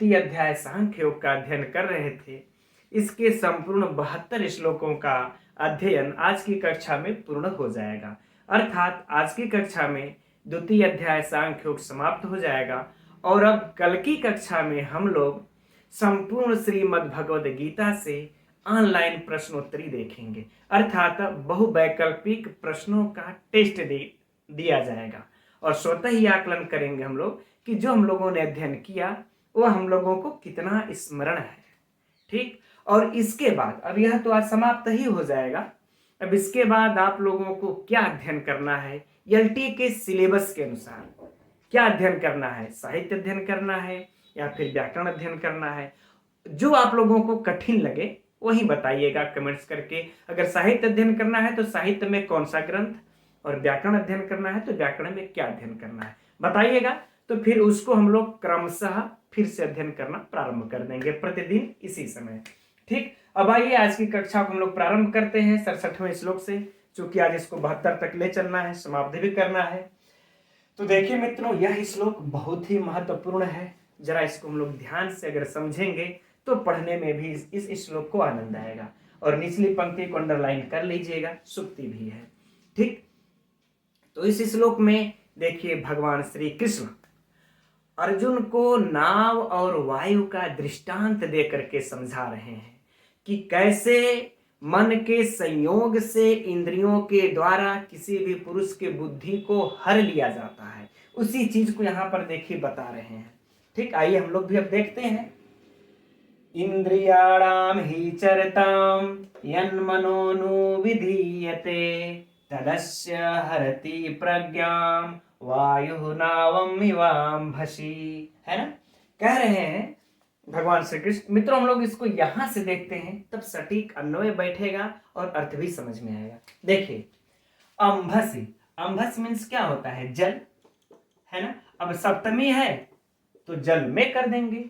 द्वितीय अध्याय सांख्य योग का अध्ययन कर रहे थे, इसके संपूर्ण 72 श्लोकों का अध्ययन आज की कक्षा में पूर्ण हो जाएगा। अर्थात आज की कक्षा में द्वितीय अध्याय सांख्य योग समाप्त हो जाएगा और अब कल की कक्षा में हम लोग संपूर्ण श्रीमद् भगवद गीता से ऑनलाइन प्रश्नोत्तरी देखेंगे। अर्थात बहुवैकल्पिक प्रश्नों का टेस्ट दिया जाएगा और स्वतः ही आकलन करेंगे हम लोग कि जो हम लोगों ने अध्ययन किया वो हम लोगों को कितना स्मरण है। ठीक, और इसके बाद अब यह तो आज समाप्त ही हो जाएगा। अब इसके बाद आप लोगों को क्या अध्ययन करना है, एलटी के सिलेबस के अनुसार क्या अध्ययन करना है, साहित्य अध्ययन करना है या फिर व्याकरण अध्ययन करना है। जो आप लोगों को कठिन लगे वही बताइएगा कमेंट्स करके। अगर साहित्य अध्ययन करना है तो साहित्य में कौन सा ग्रंथ, और व्याकरण अध्ययन करना है तो व्याकरण में क्या अध्ययन करना है बताइएगा। तो फिर उसको हम लोग क्रमशः फिर से अध्ययन करना प्रारंभ कर देंगे प्रतिदिन इसी समय। ठीक, अब आइए आज की कक्षा को हम लोग प्रारंभ करते हैं 67वें श्लोक से, चूंकि आज इसको 72 तक ले चलना है, समाप्ति भी करना है। तो देखिए मित्रों, यह श्लोक बहुत ही महत्वपूर्ण है। जरा इसको हम लोग ध्यान से अगर समझेंगे तो पढ़ने में भी इस श्लोक को आनंद आएगा। और निचली पंक्ति को अंडरलाइन कर लीजिएगा, सुक्ति भी है। ठीक, तो इस श्लोक में देखिए भगवान श्री कृष्ण अर्जुन को नाव और वायु का दृष्टांत दे करके समझा रहे हैं कि कैसे मन के संयोग से इंद्रियों के द्वारा किसी भी पुरुष के बुद्धि को हर लिया जाता है। उसी चीज को यहाँ पर देखिए बता रहे हैं। ठीक, आइए हम लोग भी अब देखते हैं। इंद्रियाणाम ही चरताम यन्मनोनु विधीयते तदस्य हरति प्रज्ञाम वायु नावम इवाम्भसी। है ना, कह रहे हैं भगवान श्री कृष्ण। मित्रों, हम लोग इसको यहां से देखते हैं तब सटीक अन्वय बैठेगा और अर्थ भी समझ में आएगा। देखिए, अम्भसी, अम्भस मीन्स क्या होता है, जल, है ना। अब सप्तमी है तो जल में कर देंगे,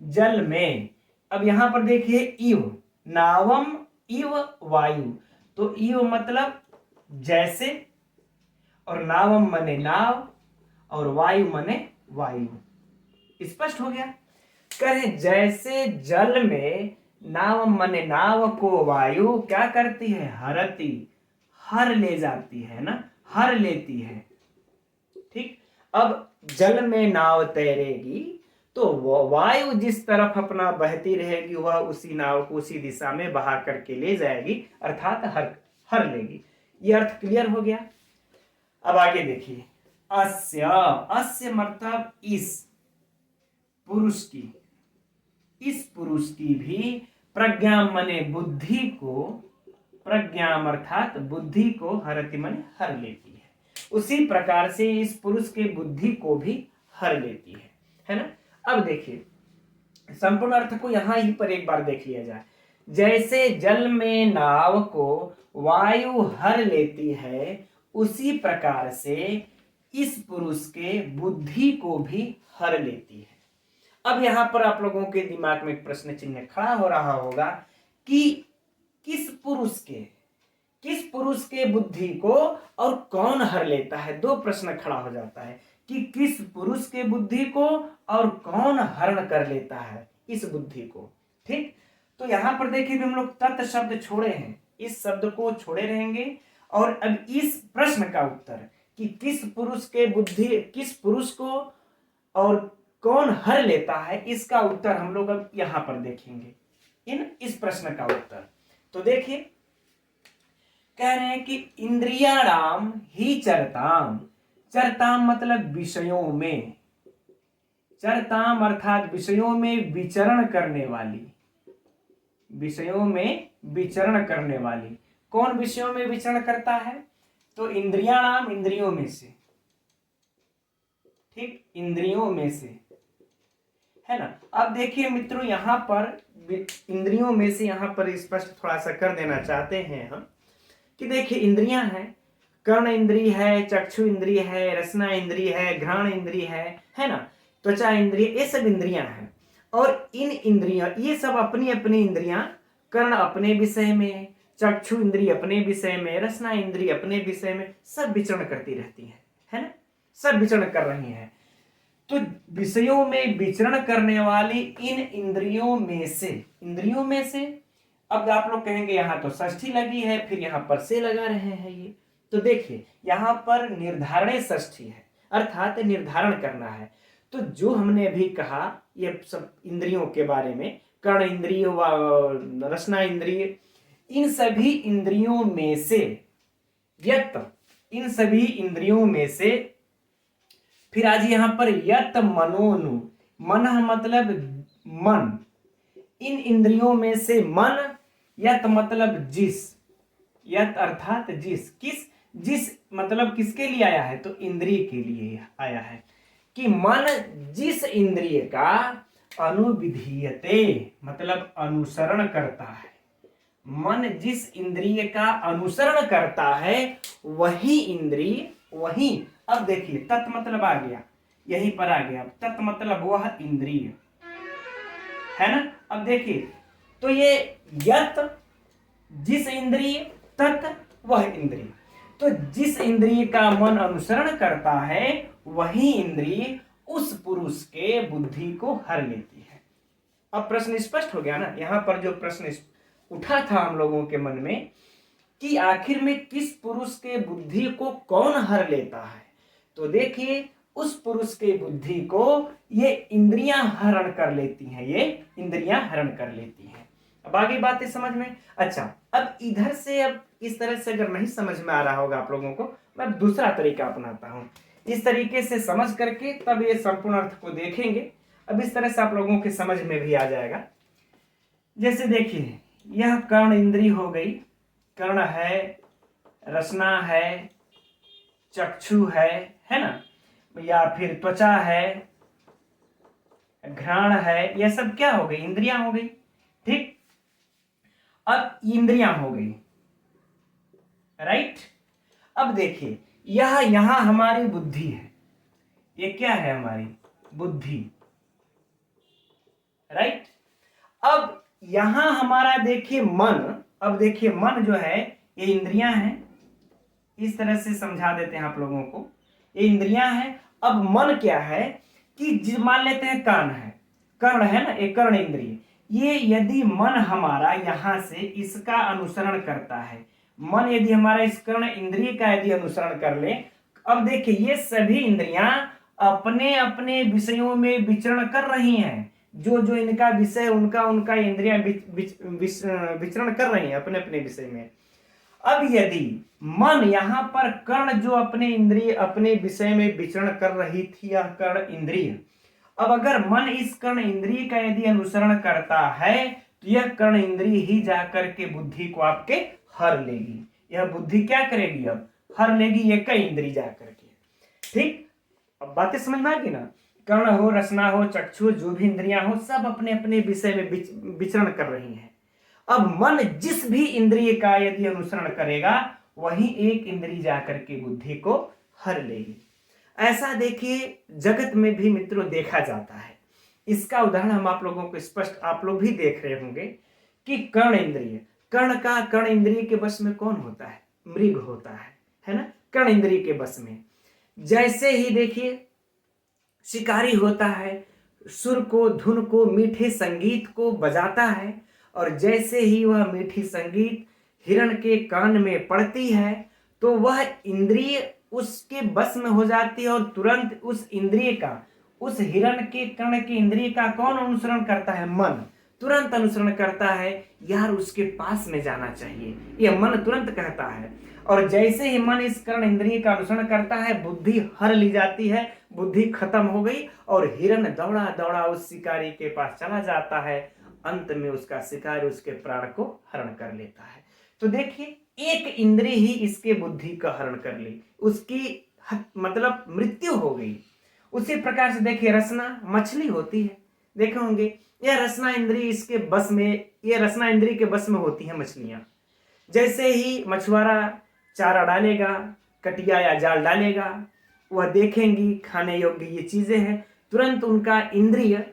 जल में। अब यहां पर देखिए इव, नावम इव वायु, तो इव मतलब जैसे, और नावम मने नाव, और वायु मने वायु। स्पष्ट हो गया। कहे जैसे जल में नाव मने नाव को वायु क्या करती है, हरती, हर ले जाती है ना, हर लेती है। ठीक, अब जल में नाव तैरेगी तो वायु जिस तरफ अपना बहती रहेगी वह उसी नाव को उसी दिशा में बहा करके ले जाएगी, अर्थात हर लेगी। ये अर्थ क्लियर हो गया। अब आगे देखिए, अस्य, अस्य मतलब इस पुरुष की, इस पुरुष की भी प्रज्ञा मने बुद्धि को, प्रज्ञा अर्थात बुद्धि को हरति मने हर लेती है। उसी प्रकार से इस पुरुष के बुद्धि को भी हर लेती है ना। अब देखिए संपूर्ण अर्थ को यहां ही पर एक बार देख लिया जाए। जैसे जल में नाव को वायु हर लेती है, उसी प्रकार से इस पुरुष के बुद्धि को भी हर लेती है। अब यहां पर आप लोगों के दिमाग में एक प्रश्न चिन्ह खड़ा हो रहा होगा कि किस पुरुष के बुद्धि को और कौन हर लेता है। दो प्रश्न खड़ा हो जाता है कि किस पुरुष के बुद्धि को और कौन हरण कर लेता है इस बुद्धि को। ठीक, तो यहां पर देखिए हम लोग तत् शब्द छोड़े हैं, इस शब्द को छोड़े रहेंगे और अब इस प्रश्न का उत्तर कि किस पुरुष के बुद्धि, किस पुरुष को और कौन हर लेता है, इसका उत्तर हम लोग अब यहां पर देखेंगे, इस प्रश्न का उत्तर। तो देखिए कह रहे हैं कि इंद्रियाणाम ही चरताम, चरताम मतलब विषयों में, चरताम अर्थात विषयों में विचरण करने वाली, विषयों में विचरण करने वाली। कौन विषयों में विचरण करता है, तो इंद्रियाणाम इंद्रियों में से। ठीक, इंद्रियों में से, है ना। अब देखिए मित्रों यहां पर इंद्रियों में से यहां पर स्पष्ट थोड़ा सा कर देना चाहते हैं हम कि देखिए इंद्रियां हैं, कर्ण इंद्रिय है, चक्षु इंद्रिय है, रसना इंद्रिय है, घ्राण इंद्रिय है ना, त्वचा इंद्रिय, ये सब इंद्रियां हैं। और इन इंद्रियां, ये सब अपनी अपनी इंद्रियां, कर्ण अपने विषय में, चक्षु इंद्रिय अपने विषय में, रसना इंद्रिय अपने विषय में, सब विचरण करती रहती है ना, सब विचरण कर रही हैं। तो विषयों में विचरण करने वाली इन इंद्रियों में से अब आप लोग कहेंगे यहां तो षष्ठी लगी है, फिर यहां पर से लगा रहे हैं ये। तो देखिए यहां पर निर्धारण षष्ठी है, अर्थात निर्धारण करना है। तो जो हमने अभी कहा ये सब इंद्रियों के बारे में, कर्ण इंद्रिय व रसना इंद्रिय, इन सभी इंद्रियों में से इन सभी इंद्रियों में से फिर आज यहां पर यत मनोनु, मन मतलब मन, इन इंद्रियों में से मन, यत मतलब जिस, यत अर्थात जिस मतलब किसके लिए आया है, तो इंद्रिय के लिए आया है कि मन जिस इंद्रिय का अनुविधीयते मतलब अनुसरण करता है, मन जिस इंद्रिय का अनुसरण करता है वही इंद्रिय, वही। अब देखिए तत् मतलब आ गया, यहीं पर आ गया, तत् मतलब वह इंद्रिय है ना। अब देखिए तो ये यत जिस इंद्रिय, तत् वह इंद्रिय, तो जिस इंद्रिय का मन अनुसरण करता है वही इंद्रिय उस पुरुष के बुद्धि को हर लेती है। अब प्रश्न स्पष्ट हो गया ना। यहां पर जो प्रश्न उठा था हम लोगों के मन में कि आखिर में किस पुरुष के बुद्धि को कौन हर लेता है, तो देखिए उस पुरुष के बुद्धि को ये इंद्रियां हरण कर लेती हैं, ये इंद्रियां हरण कर लेती हैं। अब आगे बातें समझ में। अच्छा अब इधर से, अब इस तरह से अगर नहीं समझ में आ रहा होगा आप लोगों को, मैं दूसरा तरीका अपनाता हूं। इस तरीके से समझ करके तब ये संपूर्ण अर्थ को देखेंगे। अब इस तरह से आप लोगों के समझ में भी आ जाएगा। जैसे देखिए यह कर्ण इंद्रिय हो गई, कर्ण है, रसना है, चक्षु है ना, या फिर त्वचा है, घ्राण है, यह सब क्या हो गई, इंद्रियां हो गई। ठीक, अब इंद्रियां हो गई, राइट। अब देखिए यह यहां हमारी बुद्धि है, ये क्या है, हमारी बुद्धि, राइट। अब यहां हमारा देखिए मन, अब देखिए मन जो है ये इंद्रियां हैं, इस तरह से समझा देते हैं आप लोगों को, ये इंद्रियां हैं। अब मन क्या है कि मान लेते हैं कान है, कर्ण है ना, एक कर्ण इंद्रिय, ये यदि मन हमारा यहां से इसका अनुसरण करता है, मन यदि हमारा इस कर्ण इंद्रिय का यदि अनुसरण कर ले, अब देखिए ये सभी इंद्रियां अपने अपने विषयों में विचरण कर रही हैं, जो जो इनका विषय उनका उनका इंद्रियां विचरण कर रही हैं अपने अपने विषय में। अब यदि मन यहां पर कर्ण जो अपने इंद्रिय अपने विषय में विचरण कर रही थी, यह कर्ण इंद्रिय, अब अगर मन इस कर्ण इंद्रिय का यदि अनुसरण करता है तो यह कर्ण इंद्रिय ही जाकर के बुद्धि को आपके हर लेगी। यह बुद्धि क्या करेगी, अब हर लेगी एक इंद्रिय जाकर के। ठीक, अब बातें समझ में आ गई ना। कर्ण हो, रसना हो, चक्षु, जो भी इंद्रियां हो, सब अपने अपने विषय में विचरण कर रही हैं। अब मन जिस भी इंद्रिय का यदि अनुसरण करेगा वही एक इंद्रिय जाकर के बुद्धि को हर लेगी। ऐसा देखिए जगत में भी मित्रों देखा जाता है। इसका उदाहरण हम आप लोगों को स्पष्ट, आप लोग भी देख रहे होंगे कि कर्ण इंद्रिय, कर्ण इंद्रिय के बस में कौन होता है, मृग होता है ना, कर्ण इंद्रिय के बस में। जैसे ही देखिए शिकारी होता है, सुर को, धुन को, मीठे संगीत को बजाता है, और जैसे ही वह मीठी संगीत हिरण के कान में पड़ती है तो वह इंद्रिय उसके बस में हो जाती है, और तुरंत उस इंद्रिय का, उस हिरण के कर्ण के इंद्रिय का कौन अनुसरण करता है, मन तुरंत अनुसरण करता है, यार उसके पास में जाना चाहिए, यह मन तुरंत कहता है। और जैसे ही मन इस कर्ण इंद्रिय का अनुसरण करता है बुद्धि हर ली जाती है, बुद्धि खत्म हो गई, और हिरण दौड़ा दौड़ा उस शिकारी के पास चला जाता है, अंत में उसका शिकार उसके प्राण को हरण कर लेता है। तो देखिए एक इंद्रिय ही इसके बुद्धि का हरण कर ली, उसकी मतलब मृत्यु हो गई। उसी प्रकार से देखिए रसना, मछली होती है, देखे होंगे, यह रसना इंद्रिय इसके बस में, यह रसना इंद्रिय के बस में होती है मछलियां। जैसे ही मछुआरा चारा डालेगा, कटिया या जाल डालेगा, वह देखेंगी खाने योग्य ये चीजें हैं, तुरंत उनका इंद्रिय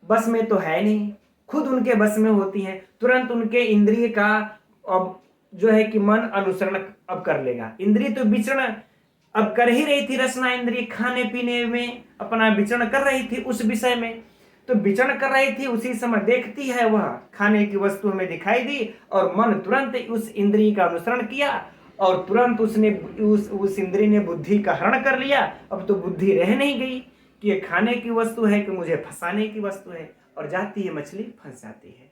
बस में तो है नहीं, खुद उनके बस में होती हैं, तुरंत उनके इंद्रिय का अब जो है कि मन अनुसरण अब कर लेगा। इंद्रिय तो विचरण अब कर ही रही थी रसना इंद्रिय, खाने पीने में अपना विचरण कर रही थी उस विषय में। तो विचरण कर रही थी, उसी समय देखती है वह खाने की वस्तु हमें दिखाई दी और मन तुरंत उस इंद्रिय का अनुसरण किया और तुरंत उसने उस इंद्रिय ने बुद्धि का हरण कर लिया। अब तो बुद्धि रह नहीं गई कि ये खाने की वस्तु है कि मुझे फंसाने की वस्तु है, और जाती है मछली फंस जाती है।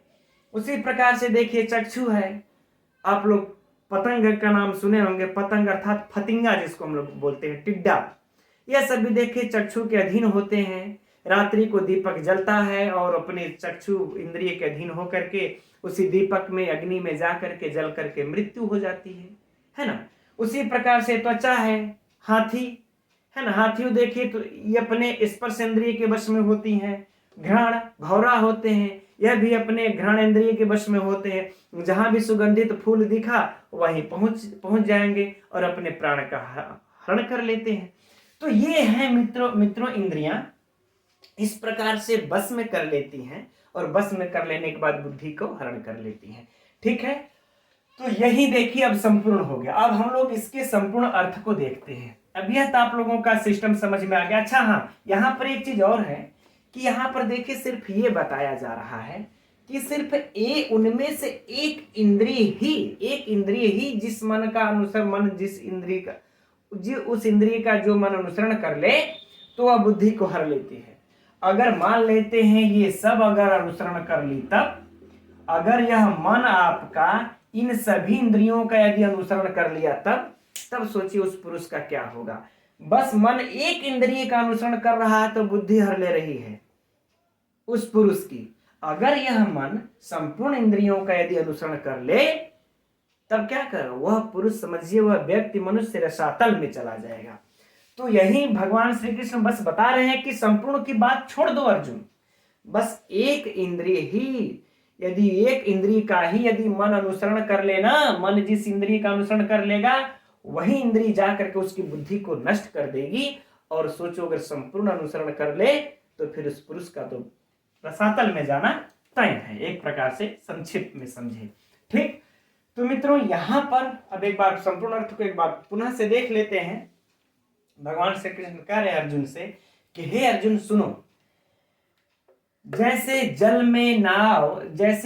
उसी प्रकार से देखिए चक्षु है, आप लोग पतंग का नाम सुने होंगे, पतंग अर्थात फतिंगा जिसको हम लोग बोलते हैं, टिड्डा, यह सब भी देखिए चक्षु के अधीन होते हैं। रात्रि को दीपक जलता है और अपने चक्षु इंद्रिय के अधीन होकर के उसी दीपक में अग्नि में जा करके जल करके मृत्यु हो जाती है ना। उसी प्रकार से त्वचा है, हाथी है ना, हाथी देखिए तो ये अपने स्पर्श इंद्रिय के वश में होती हैं। घ्राण भौरा होते हैं, यह भी अपने घ्राण इंद्रिय के वश में होते हैं। जहां भी सुगंधित फूल दिखा वहीं पहुंच जाएंगे और अपने प्राण का हरण कर लेते हैं। तो ये है मित्रों इंद्रियां इस प्रकार से बस में कर लेती हैं और बस में कर लेने के बाद बुद्धि को हरण कर लेती हैं। ठीक है, तो यही देखिए अब संपूर्ण हो गया। अब हम लोग इसके संपूर्ण अर्थ को देखते हैं। अब यह तो आप लोगों का सिस्टम समझ में आ गया। अच्छा हाँ, यहाँ पर एक चीज और है कि यहाँ पर देखिए सिर्फ ये बताया जा रहा है कि सिर्फ उनमें से एक इंद्रिय ही जिस मन का अनुसरण, मन जिस इंद्रिय का उस इंद्रिय का जो मन अनुसरण कर ले तो वह बुद्धि को हर लेती है। अगर मान लेते हैं ये सब अगर अनुसरण कर ली, तब अगर यह मन आपका इन सभी इंद्रियों का यदि अनुसरण कर लिया, तब सोचिए उस पुरुष का क्या होगा। बस मन एक इंद्रिय का अनुसरण कर रहा है तो बुद्धि हर ले रही है उस पुरुष की। अगर यह मन संपूर्ण इंद्रियों का यदि अनुसरण कर ले तब क्या कर, वह पुरुष समझिए वह व्यक्ति मनुष्य रसातल में चला जाएगा। तो यही भगवान श्री कृष्ण बस बता रहे हैं कि संपूर्ण की बात छोड़ दो अर्जुन, बस एक इंद्रिय का ही यदि मन अनुसरण कर लेना, मन जिस इंद्रिय का अनुसरण कर लेगा वही इंद्रिय जा करके उसकी बुद्धि को नष्ट कर देगी। और सोचो अगर संपूर्ण अनुसरण कर ले तो फिर उस पुरुष का तो रसातल में जाना तय है, एक प्रकार से संक्षिप्त में समझे। ठीक, तो मित्रों यहां पर अब एक बार संपूर्ण अर्थ को एक बार पुनः से देख लेते हैं। भगवान श्री कृष्ण कह रहे हैं अर्जुन से कि हे अर्जुन सुनो, जैसे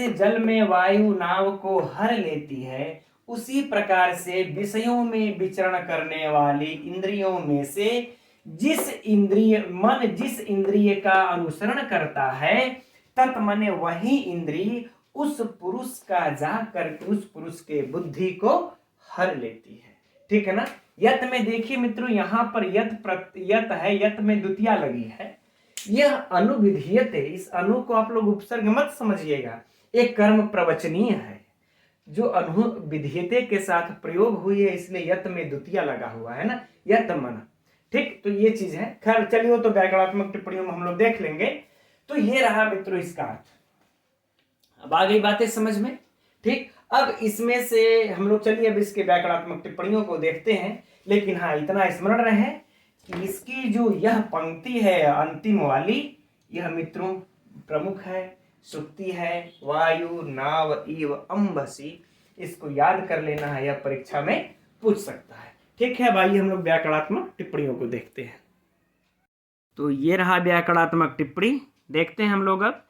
जल में वायु नाव को हर लेती है, उसी प्रकार से विषयों में विचरण करने वाली इंद्रियों में से जिस इंद्रिय का अनुसरण करता है, तत्मने वही इंद्रिय उस पुरुष का जाकर उस पुरुष के बुद्धि को हर लेती है। ठीक है ना। यत में देखिए मित्रों, यहां पर यत है, यत में द्वितीया लगी है, यह अनुविधीयते। इस अनु को आप लोग उपसर्ग मत समझिएगा, एक कर्म प्रवचनीय है जो अनुविधीयते के साथ प्रयोग हुई है, इसलिए यत में द्वितीया लगा हुआ है ना, यत मन। ठीक, तो ये चीज है। खैर चलिए वो तो व्याकरणात्मक टिप्पणियों में हम लोग देख लेंगे। तो ये रहा मित्रों इसका अर्थ। अब आ गई बातें समझ में। ठीक, अब इसमें से हम लोग चलिए अब इसके व्याकरणात्मक टिप्पणियों को देखते हैं। लेकिन हाँ, इतना स्मरण रहे कि इसकी जो यह पंक्ति है अंतिम वाली, यह मित्रों प्रमुख है, सुक्ति है, वायु नाव इव अंबसी, इसको याद कर लेना है, यह परीक्षा में पूछ सकता है। ठीक है, भाई हम लोग व्याकरणात्मक टिप्पणियों को देखते हैं। तो ये रहा व्याकरणात्मक टिप्पणी, देखते हैं हम लोग अब।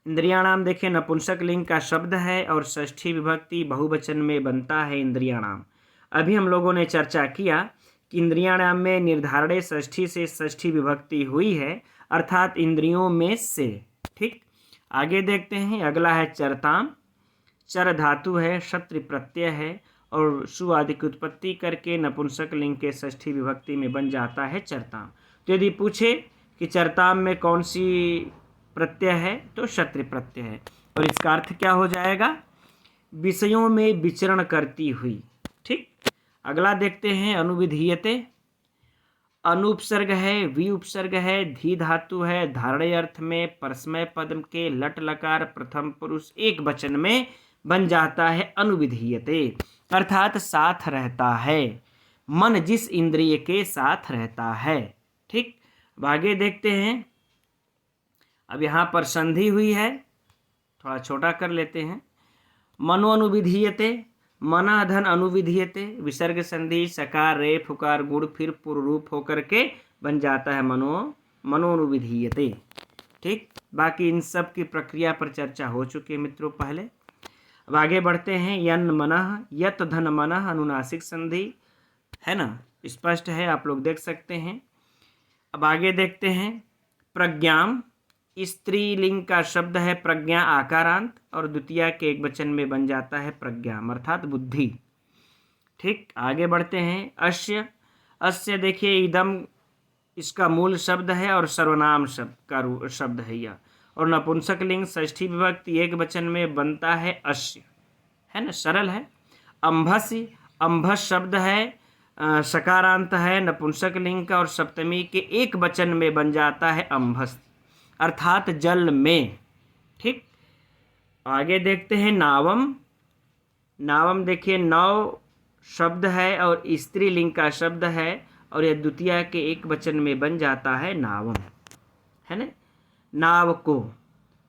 इंद्रियाणाम देखिए नपुंसक लिंग का शब्द है और षष्ठी विभक्ति बहुवचन में बनता है इंद्रियाणाम। अभी हम लोगों ने चर्चा किया कि इंद्रियाणाम में निर्धारणे षष्ठी से षष्ठी विभक्ति हुई है, अर्थात इंद्रियों में से। ठीक, आगे देखते हैं। अगला है चरताम, चर धातु है, शत्रु प्रत्यय है और सु आदि की उत्पत्ति करके नपुंसक लिंग के षष्ठी विभक्ति में बन जाता है चरताम। तो यदि पूछे कि चरताम में कौन सी प्रत्यय है, तो शत्रु प्रत्यय है और इसका अर्थ क्या हो जाएगा, विषयों में विचरण करती हुई। ठीक, अगला देखते हैं अनुविधीयते। अनुपसर्ग है, वि उपसर्ग है, धी धातु है, धारणे अर्थ में परस्मय पद के लट लकार प्रथम पुरुष एक वचन में बन जाता है अनुविधीयते, अर्थात साथ रहता है, मन जिस इंद्रिय के साथ रहता है। ठीक, आगे देखते हैं। अब यहाँ पर संधि हुई है, थोड़ा छोटा कर लेते हैं। मनो अनुविधीयते, मना धन अनुविधीयते, विसर्ग संधि सकार रे फुकार गुण फिर पूर्व रूप होकर के बन जाता है मनोनुविधीयते। ठीक, बाकी इन सब की प्रक्रिया पर चर्चा हो चुकी है मित्रों पहले। अब आगे बढ़ते हैं। यन मनः, यत धन मनः अनुनासिक संधि है ना, स्पष्ट है, आप लोग देख सकते हैं। अब आगे देखते हैं। प्रज्ञाम, स्त्रीलिंग का शब्द है प्रज्ञा आकारांत और द्वितीया के एक वचन में बन जाता है प्रज्ञाम अर्थात बुद्धि। ठीक, आगे बढ़ते हैं। अस्य, अस्य देखिए इदम इसका मूल शब्द है और सर्वनाम शब्द का शब्द है यह, और नपुंसक लिंग षष्ठी विभक्ति एक वचन में बनता है अस्य, है ना, सरल है। अंभसी, अंभस शब्द है सकारांत है नपुंसक लिंग का और सप्तमी के एक वचन में बन जाता है अंभस अर्थात जल में। ठीक, आगे देखते हैं। नावम, नावम देखिए नौ शब्द है और स्त्रीलिंग का शब्द है और यह द्वितीया के एक वचन में बन जाता है नावम, है ना। नाव को,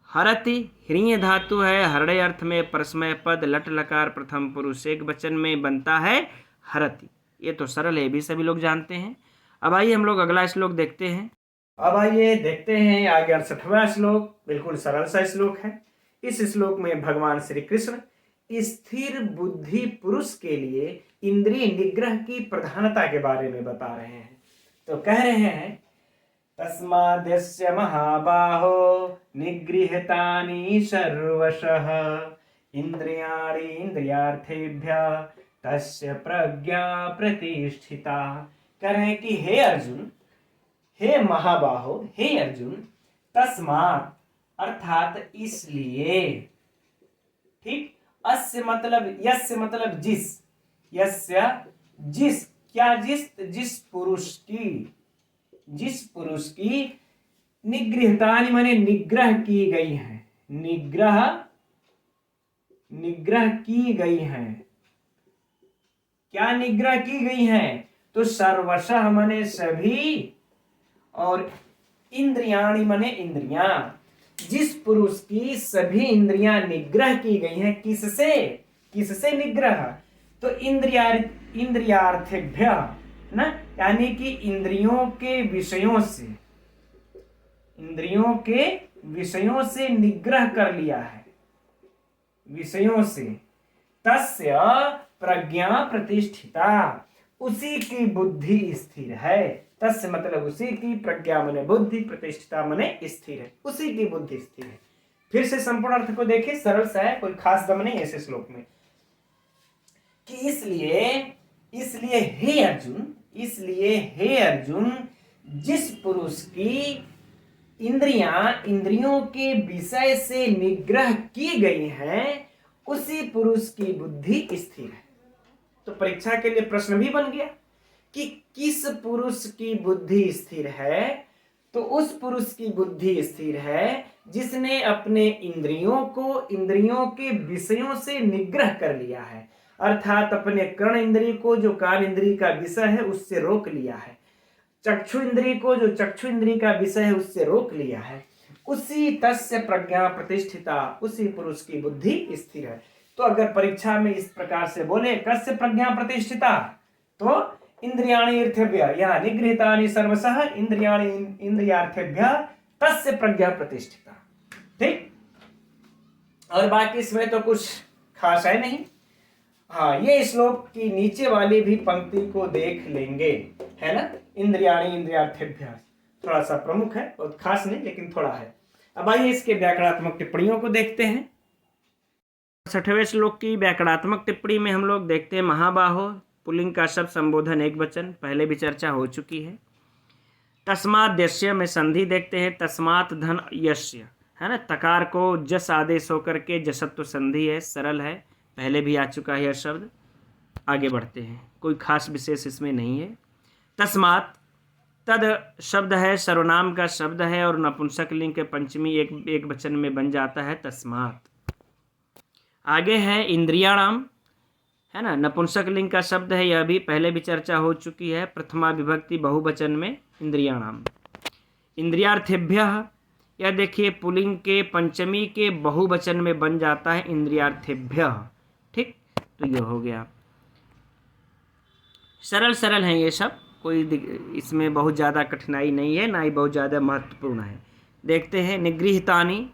हरति ह्रीय धातु है, हरड़े अर्थ में परस्मय पद लट लकार प्रथम पुरुष एक वचन में बनता है हरति। ये तो सरल है, भी सभी लोग जानते हैं। अब आइए हम लोग अगला श्लोक देखते हैं। अब आइए देखते हैं आगे 68वां श्लोक, बिल्कुल सरल सा श्लोक है। इस श्लोक में भगवान श्री कृष्ण स्थिर बुद्धि पुरुष के लिए इंद्रिय निग्रह की प्रधानता के बारे में बता रहे हैं। तो कह रहे हैं तस्माद्यस्य महाबाहो निगृहीतानि सर्वशः इंद्रियाणि इंद्रियार्थेभ्यः तस्य प्रज्ञा प्रतिष्ठिता। कह रहे हैं कि हे अर्जुन, हे महाबाहो, हे अर्जुन, तस्मात् अर्थात इसलिए। ठीक, अस्य मतलब, यस्य मतलब जिस, यस्य जिस, क्या जिस, जिस पुरुष की, जिस पुरुष की निगृहीतानि माने निग्रह की गई है, निग्रह, निग्रह की गई है। क्या निग्रह की गई है? तो सर्वशः माने सभी और इंद्रियाणि माने इंद्रियां। जिस पुरुष की सभी इंद्रियां निग्रह की गई हैं, किससे, किससे निग्रह? तो इंद्रियार्थेभ्य ना, यानी कि इंद्रियों के विषयों से, इंद्रियों के विषयों से निग्रह कर लिया है, विषयों से। तस्य प्रज्ञा प्रतिष्ठिता, उसी की बुद्धि स्थिर है। तस्य मतलब उसी की, प्रज्ञा मने बुद्धि, प्रतिष्ठिता मने स्थिर है, उसी की बुद्धि स्थिर है। फिर से संपूर्ण अर्थ को देखिए, सरल सा है, कोई खास दम नहीं ऐसे श्लोक में कि इसलिए, इसलिए हे अर्जुन, इसलिए हे अर्जुन, जिस पुरुष की इंद्रियां इंद्रियों के विषय से निग्रह की गई हैं, उसी पुरुष की बुद्धि स्थिर है। तो परीक्षा के लिए प्रश्न भी बन गया कि किस पुरुष की बुद्धि स्थिर है? तो उस पुरुष की बुद्धि स्थिर है जिसने अपने इंद्रियों को इंद्रियों के विषयों से निग्रह कर लिया है, अर्थात अपने कर्ण इंद्रिय को जो कान इंद्रिय का विषय है उससे रोक लिया है, चक्षु इंद्रिय को जो चक्षु इंद्रिय का विषय है उससे रोक लिया है। उसी तस्य प्रज्ञा प्रतिष्ठिता, उसी पुरुष की बुद्धि स्थिर है। तो अगर परीक्षा में इस प्रकार से बोले कस्य प्रज्ञा प्रतिष्ठिता, तो इंद्रियाणि अर्थेभ्यः, या निगृहीतानि सर्वशः इंद्रियाणि इंद्रियार्थेभ्यः तस्य प्रज्ञा प्रतिष्ठिता। ठीक, और बाकी इसमें तो कुछ खास है नहीं। हाँ, ये श्लोक की नीचे वाली भी पंक्ति को देख लेंगे, है ना, इंद्रियाणि इंद्रियार्थेभ्यः, थोड़ा सा प्रमुख है, बहुत खास नहीं लेकिन थोड़ा है। अब आइए इसके व्याकरणात्मक टिप्पणियों को देखते हैं। 60वें श्लोक की व्याकरणात्मक टिप्पणी में हम लोग देखते हैं महाबाहो, पुल्लिंग का शब्द संबोधन एक वचन, पहले भी चर्चा हो चुकी है। तस्मात् यस्य में संधि देखते हैं, तस्मात् धन यस्य, है ना, तकार को जस आदेश होकर के जसत्व संधि है, सरल है, पहले भी आ चुका है यह शब्द। आगे बढ़ते हैं, कोई खास विशेष इसमें नहीं है। तस्मात्, तद शब्द है, सर्वनाम का शब्द है और नपुंसक लिंग के पंचमी एक वचन में बन जाता है तस्मात्। आगे है इंद्रियाणाम, है ना, नपुंसक लिंग का शब्द है, यह भी पहले भी चर्चा हो चुकी है, प्रथमा विभक्ति बहुवचन में इंद्रियाणाम। इंद्रियार्थेभ्यः, यह देखिए पुल्लिंग के पंचमी के बहुवचन में बन जाता है इंद्रियार्थेभ्यः। ठीक, तो ये हो गया। सरल सरल हैं ये सब, कोई इसमें बहुत ज़्यादा कठिनाई नहीं है, ना ही बहुत ज़्यादा महत्वपूर्ण है। देखते हैं निगृहीतानि।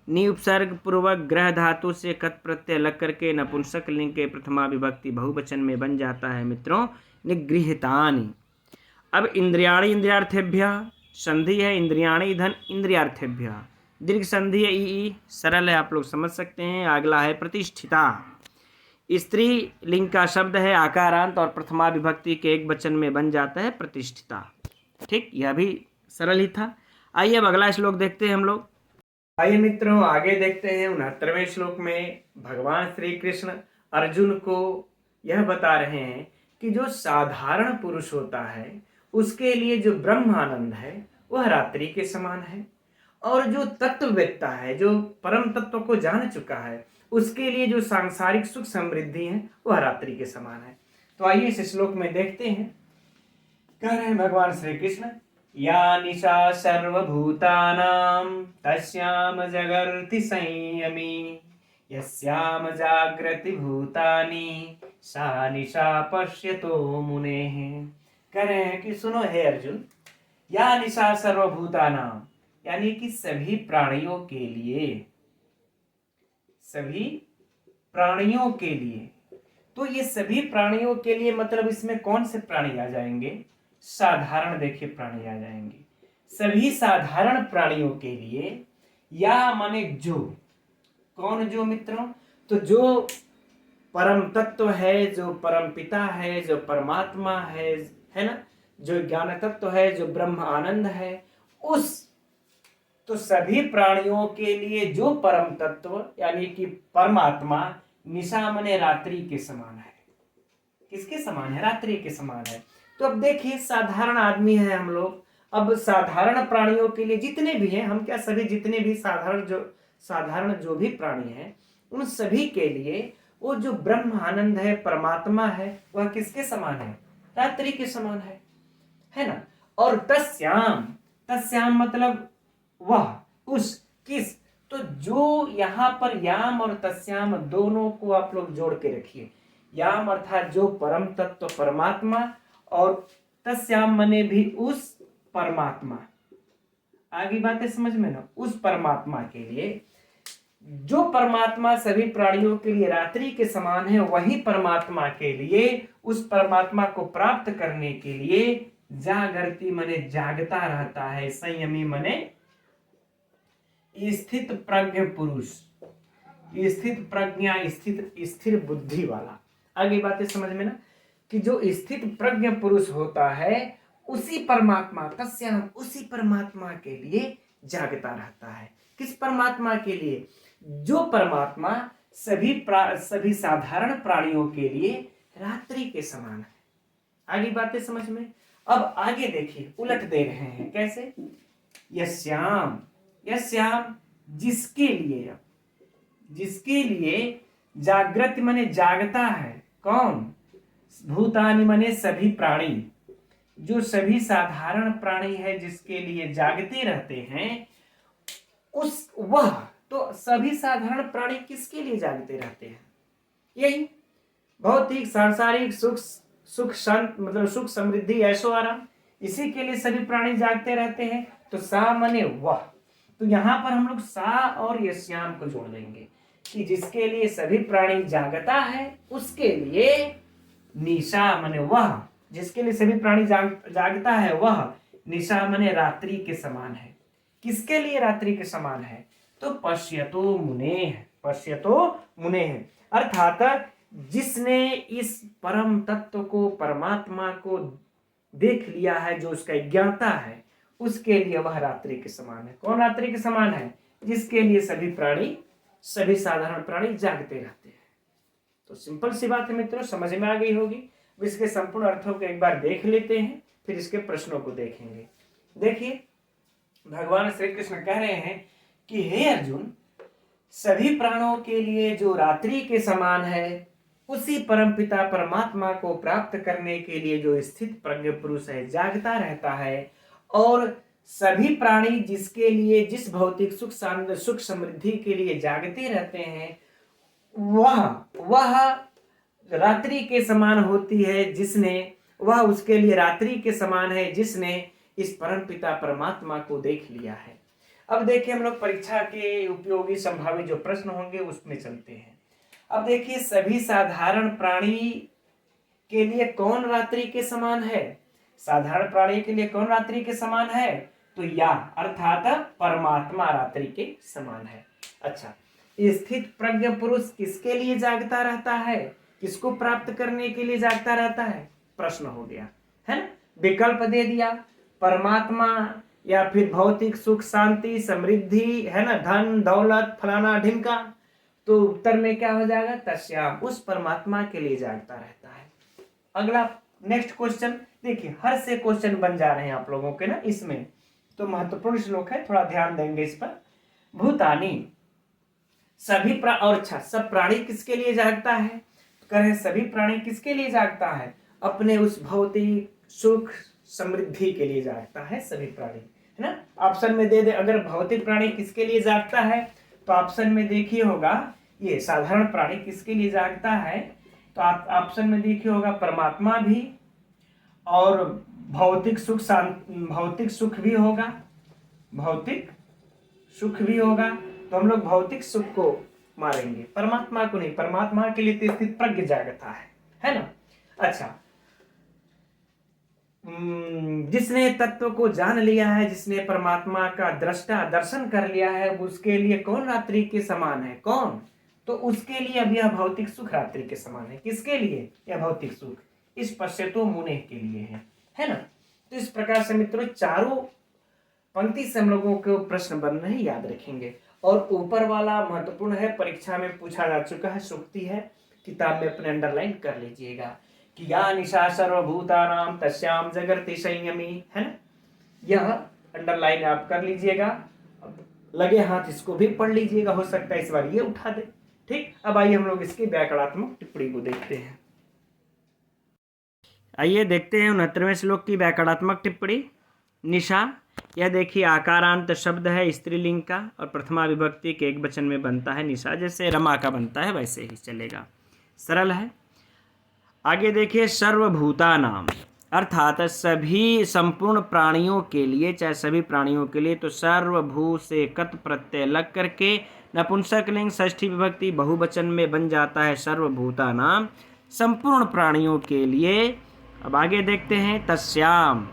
नि उपसर्ग पूर्वक ग्रह धातु से कत प्रत्यय लग करके नपुंसक लिंग के प्रथमा विभक्ति बहुवचन में बन जाता है मित्रों, निगृहीतानि। अब इंद्रियाणि इंद्रियार्थेभ्य, संधि है इंद्रियाणि धन इंद्रियार्थेभ्य, दीर्घ संधि है ई, सरल है, आप लोग समझ सकते हैं। अगला है प्रतिष्ठिता। स्त्री लिंग का शब्द है, आकारांत और प्रथमा विभक्ति के एक वचन में बन जाता है प्रतिष्ठिता। ठीक, यह भी सरल ही था। आइए अब अगला श्लोक देखते हैं हम लोग। आइए मित्रों आगे देखते हैं। 69वें श्लोक में भगवान श्री कृष्ण अर्जुन को यह बता रहे हैं कि जो साधारण पुरुष होता है उसके लिए जो ब्रह्मानंद है वह रात्रि के समान है, और जो तत्ववेत्ता है, जो परम तत्व को जान चुका है, उसके लिए जो सांसारिक सुख समृद्धि है वह रात्रि के समान है। तो आइए इस श्लोक में देखते हैं। कह रहे हैं भगवान श्री कृष्ण, या निशा सर्वभूतानां तस्याम जगर्ति संयमी, यस्याम जागृति भूतानि सा निशा पश्यतो मुनेः। कह रहे हैं कि सुनो हे अर्जुन, या निशा सर्वभूतानां, यानी कि सभी प्राणियों के लिए, सभी प्राणियों के लिए। तो ये सभी प्राणियों के लिए मतलब इसमें कौन से प्राणी आ जाएंगे? साधारण, देखिए प्राणी आ जाएंगे। सभी साधारण प्राणियों के लिए, या माने जो, कौन जो मित्रों? तो जो परम तत्व है, जो परम पिता है, जो परमात्मा है ना, जो ज्ञान तत्व है, जो ब्रह्म आनंद है, उस, तो सभी प्राणियों के लिए जो परम तत्व यानी कि परमात्मा निशा मने रात्रि के समान है। किसके समान है? रात्रि के समान है। तो अब देखिए साधारण आदमी है हम लोग, अब साधारण प्राणियों के लिए जितने भी हैं, हम क्या सभी जितने भी साधारण जो भी प्राणी हैं उन सभी के लिए वो जो ब्रह्म आनंद है, परमात्मा है, वह किसके समान है? रात्रि के समान है ना। और तस्याम, तस्याम मतलब वह, उस, किस, तो जो यहाँ पर याम और तस्याम दोनों को आप लोग जोड़ के रखिए। याम अर्थात जो परम तत्व परमात्मा, और तस्याम मने भी उस परमात्मा। आगे बातें समझ में ना, उस परमात्मा के लिए, जो परमात्मा सभी प्राणियों के लिए रात्रि के समान है, वही परमात्मा के लिए, उस परमात्मा को प्राप्त करने के लिए जागृति मने जागता रहता है, संयमी मने स्थित प्रज्ञ पुरुष, स्थित प्रज्ञा, स्थिर बुद्धि वाला। आगे बातें समझ में ना, कि जो स्थित प्रज्ञ पुरुष होता है उसी परमात्मा, तस्याम उसी परमात्मा के लिए जागता रहता है। किस परमात्मा के लिए? जो परमात्मा सभी साधारण प्राणियों के लिए रात्रि के समान है। आगे बातें समझ में। अब आगे देखिए, उलट दे रहे हैं, कैसे? यस्याम, यस्याम जिसके लिए, जिसके लिए जागृति मने जागता है, कौन? भूतानि मने सभी प्राणी, जो सभी साधारण प्राणी है जिसके लिए जागते रहते हैं, उस वह, तो सभी साधारण प्राणी किसके लिए जागते रहते हैं? यही भौतिक सांसारिक सुख शांत मतलब सुख समृद्धि ऐशो आराम, इसी के लिए सभी प्राणी जागते रहते हैं। तो सा मने वह, तो यहाँ पर हम लोग सा और यस्याम को जोड़ देंगे कि जिसके लिए सभी प्राणी जागता है उसके लिए, निशा मने वह, जिसके लिए सभी प्राणी जागता है वह निशा मने रात्रि के समान है। किसके लिए रात्रि के समान है? तो पश्यतो मुने, पश्यतो मुने, अर्थात जिसने इस परम तत्व को, परमात्मा को देख लिया है, जो उसका ज्ञाता है, उसके लिए वह रात्रि के समान है। कौन रात्रि के समान है? जिसके लिए सभी प्राणी, सभी साधारण प्राणी जागते रहते हैं। तो सिंपल सी बात है मित्रों, समझ में आ गई होगी। इसके संपूर्ण अर्थों को एक बार देख लेते हैं, फिर इसके प्रश्नों को देखेंगे। देखिए भगवान श्री कृष्ण कह रहे हैं कि हे अर्जुन, सभी प्राणों के लिए जो रात्रि के समान है, उसी परमपिता परमात्मा को प्राप्त करने के लिए जो स्थित प्रज्ञ पुरुष है, जागता रहता है, और सभी प्राणी जिसके लिए, जिस भौतिक सुख समृद्धि के लिए जागते रहते हैं, वह रात्रि के समान होती है जिसने, वह उसके लिए रात्रि के समान है जिसने इस परमपिता परमात्मा को देख लिया है। अब देखिए हम लोग परीक्षा के उपयोगी संभावित जो प्रश्न होंगे उसमें चलते हैं। अब देखिए सभी साधारण प्राणी के लिए कौन रात्रि के समान है? साधारण प्राणी के लिए कौन रात्रि के समान है? तो या अर्थात परमात्मा रात्रि के समान है। अच्छा, स्थित प्रज्ञ पुरुष किसके लिए जागता रहता है? किसको प्राप्त करने के लिए जागता रहता है? प्रश्न हो गया है ना। विकल्प दे दिया, परमात्मा या फिर भौतिक सुख शांति समृद्धि, है ना, धन दौलत फलाना ढिमका। तो उत्तर में क्या हो जाएगा? तस्याम, उस परमात्मा के लिए जागता रहता है। अगला नेक्स्ट क्वेश्चन देखिए, हर से क्वेश्चन बन जा रहे हैं आप लोगों के ना इसमें, तो महत्वपूर्ण श्लोक है, थोड़ा ध्यान देंगे इस पर। भूतानी सभी और अच्छा, सब प्राणी किसके लिए जागता है? तो कह रहे सभी प्राणी किसके लिए जागता है? अपने उस भौतिक सुख समृद्धि के लिए जागता है सभी प्राणी, है ना। ऑप्शन में दे दे, अगर भौतिक प्राणी किसके लिए जागता है तो ऑप्शन में देखिए होगा ये साधारण प्राणी किसके लिए जागता है, तो आप ऑप्शन में देखिए होगा परमात्मा भी, और भौतिक सुख भी होगा, भौतिक सुख भी होगा। तो हम लोग भौतिक सुख को मारेंगे, परमात्मा को नहीं। परमात्मा के लिए तो स्थित प्रज्ञ जागता है ना। अच्छा, जिसने तत्व को जान लिया है, जिसने परमात्मा का दृष्टा दर्शन कर लिया है, उसके लिए कौन रात्रि के समान है? कौन? तो उसके लिए अब यह भौतिक सुख रात्रि के समान है। किसके लिए यह भौतिक सुख? इस पश्चातो मुने के लिए है ना। तो इस प्रकार से मित्रों चारों पंक्ति से हम लोगों को प्रश्न बन रहे हैं, याद रखेंगे। और ऊपर वाला महत्वपूर्ण है, परीक्षा में पूछा जा चुका है, सूक्ति है, किताब में अपने अंडरलाइन कर लीजिएगा कि या निशा सर्वभूतानां तस्याम जगर्ति संयमी, है ना। यह अंडरलाइन आप कर लीजिएगा। अब लगे हाथ इसको भी पढ़ लीजिएगा, हो सकता है इस बार ये उठा दे। ठीक, अब आइए हम लोग इसकी व्याकरणात्मक टिप्पणी को देखते हैं। आइए देखते हैं 69वें श्लोक की व्याकरणात्मक टिप्पणी। निशा, यह देखिए आकारांत शब्द है स्त्रीलिंग का, और प्रथमा विभक्ति के एक वचन में बनता है निशा, जैसे रमा का बनता है वैसे ही चलेगा, सरल है। आगे देखिए सर्वभूतानाम, अर्थात सभी संपूर्ण प्राणियों के लिए, चाहे सभी प्राणियों के लिए, तो सर्वभू से कत प्रत्यय लग करके नपुंसक लिंग षष्ठी विभक्ति बहुवचन में बन जाता है सर्वभूतानाम, संपूर्ण प्राणियों के लिए। अब आगे देखते हैं तस्याम,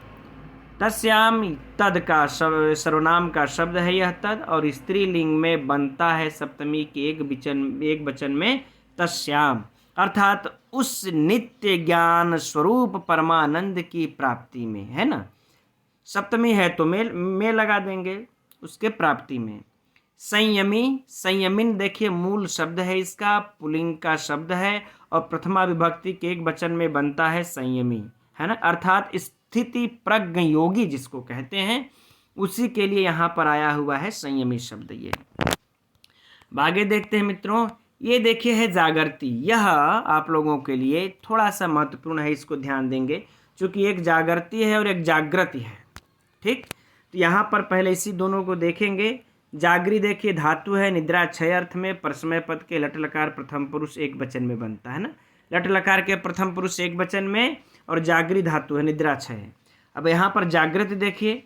तस्याम तद का सर्वनाम का शब्द है यह तद, और स्त्रीलिंग में बनता है सप्तमी के एक वचन में तस्याम, अर्थात उस नित्य ज्ञान स्वरूप परमानंद की प्राप्ति में, है ना। सप्तमी है तो में लगा देंगे उसके प्राप्ति में। संयमी, संयमिन देखिए मूल शब्द है इसका, पुल्लिंग का शब्द है, और प्रथमा विभक्ति के एक वचन में बनता है संयमी, है ना, अर्थात स्थिति प्रज्ञ योगी जिसको कहते हैं, उसी के लिए यहाँ पर आया हुआ है संयमी शब्द। ये आगे देखते हैं मित्रों, ये देखिए है जागृति, यह आप लोगों के लिए थोड़ा सा महत्वपूर्ण है, इसको ध्यान देंगे, क्योंकि एक जागृति है और एक जागृति है। ठीक, तो यहाँ पर पहले इसी दोनों को देखेंगे। जागृति देखिए धातु है, निद्रा क्षय अर्थ में, परसमय पद के लट लकार प्रथम पुरुष एक वचन में बनता है ना, लट लकार के प्रथम पुरुष एक वचन में, और जागृति धातु है, निद्रा क्षय। अब यहाँ पर जागृति देखिए,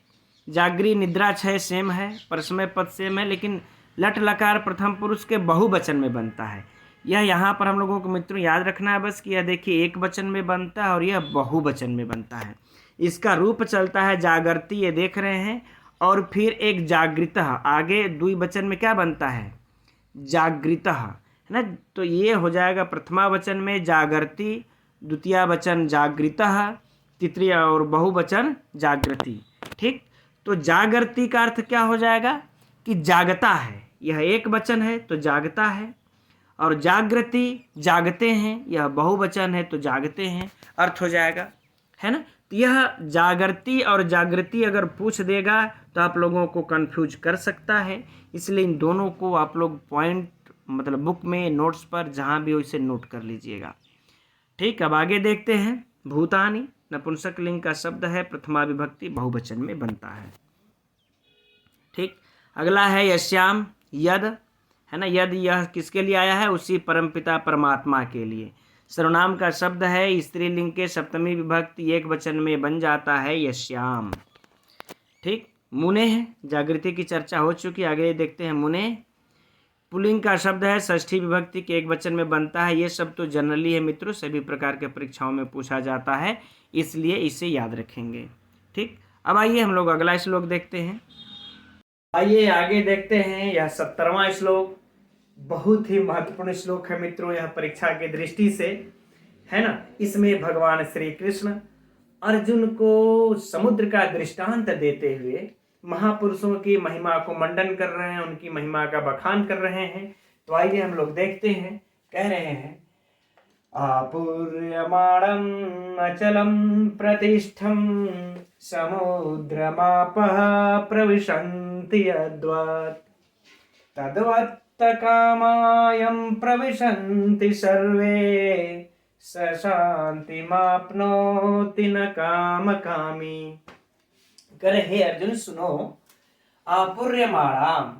जागृति निद्रा क्षय सेम है, परसमय पद सेम है, लेकिन लट लकार प्रथम पुरुष के बहुवचन में बनता है। यह यहाँ पर हम लोगों को मित्रों याद रखना है बस कि यह देखिए एक वचन में बनता है और यह बहुवचन में बनता है। इसका रूप चलता है जागृति, ये देख रहे हैं, और फिर एक जागृतः, आगे द्विवचन में क्या बनता है? जागृतः, है ना। तो ये हो जाएगा प्रथमा वचन में जागृति, द्वितीय वचन जागृतः, तृतीय और बहुवचन जागृति। ठीक, तो जागृति का अर्थ क्या हो जाएगा कि जागता है, यह एक वचन है तो जागता है, और जागृति जागते हैं, यह बहुवचन है तो जागते हैं, अर्थ हो जाएगा, है ना। तो यह जागृति और जागृति अगर पूछ देगा तो आप लोगों को कंफ्यूज कर सकता है, इसलिए इन दोनों को आप लोग पॉइंट मतलब बुक में नोट्स पर जहाँ भी हो इसे नोट कर लीजिएगा। ठीक, अब आगे देखते हैं। भूतानी नपुंसक लिंग का शब्द है, प्रथमा विभक्ति बहुवचन में बनता है। ठीक, अगला है यश्याम, यद, है ना। यद यह किसके लिए आया है? उसी परमपिता परमात्मा के लिए। सर्वनाम का शब्द है, स्त्रीलिंग के सप्तमी विभक्ति एक वचन में बन जाता है यश्याम। ठीक, मुने है, जागृति की चर्चा हो चुकी, आगे देखते हैं मुने। पुल्लिंग का शब्द है, षष्ठी विभक्ति के एक वचन में बनता है। ये सब तो जनरली है मित्रों, सभी प्रकार के परीक्षाओं में पूछा जाता है, इसलिए इसे याद रखेंगे। ठीक, अब आइए हम लोग अगला श्लोक देखते हैं। आइए आगे देखते हैं, यह 70वां श्लोक बहुत ही महत्वपूर्ण श्लोक है मित्रों, यह परीक्षा की दृष्टि से, है ना। इसमें भगवान श्री कृष्ण अर्जुन को समुद्र का दृष्टांत देते हुए महापुरुषों की महिमा को मंडन कर रहे हैं, उनकी महिमा का बखान कर रहे हैं। तो आइए हम लोग देखते हैं, कह रहे हैं आपूर्यमाणं अचलं प्रतिष्ठं समुद्रमापः प्रविशन्ति यद्वत् तद्वत् कामायं प्रविशन्ति सर्वे स शान्तिमाप्नोति न कामकामी। करे हे अर्जुन सुनो, आपूर्यमाणम,